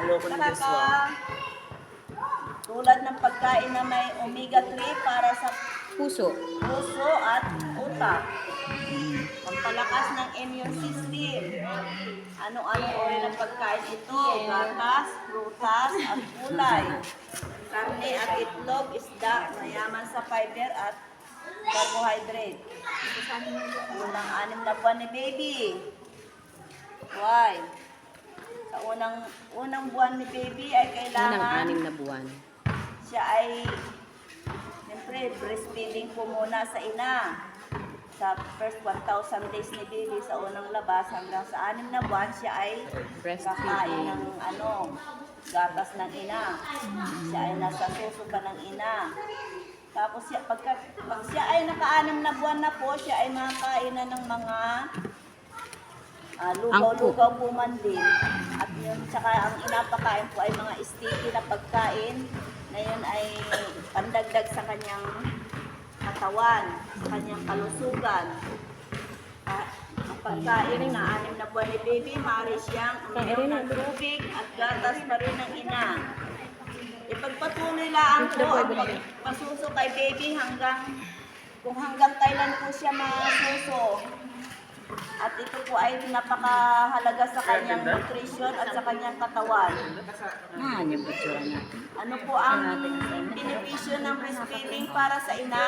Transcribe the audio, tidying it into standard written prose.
Loko ng Joshua. Tulad ng pagkain na may omega-3 para sa Puso. puso at utak. Pampalakas ng immune system. Ano-anong uri ng pagkain ito? Gatas, prutas, at gulay. Karne at itlog, isda, mayaman sa fiber at carbohydrate. Unang 6 na buwan ni baby. Why? Sa unang buwan ni baby ay Unang kailangan 6 na buwan. siya ay siyempre breastfeeding po muna sa ina. Sa first 1,000 days ni baby sa unang labas hanggang sa 6 na buwan siya ay kakain ng gatas ng ina. Siya ay nasa suso pa ng ina. Tapos pag siya ay naka-6 na buwan na po, siya ay makakain na ng mga lugaw-lugaw po man din. At yun, tsaka ang inapakain po ay mga sticky na pagkain na yun ay pandagdag sa kanyang katawan, sa kanyang kalusugan. Ang pagkain na 6 na buwan ni baby, maaari siyang uminom ng tubig at gatas pa rin ng ina. Ipagpatuloy lang po ang pagpasuso kay baby kung hanggang kailan po siya masuso. At ito po ay napakahalaga sa kanyang nutrition at sa kanyang katawan. Yung picture natin. Ano po ang benepisyo ng breastfeeding para sa ina?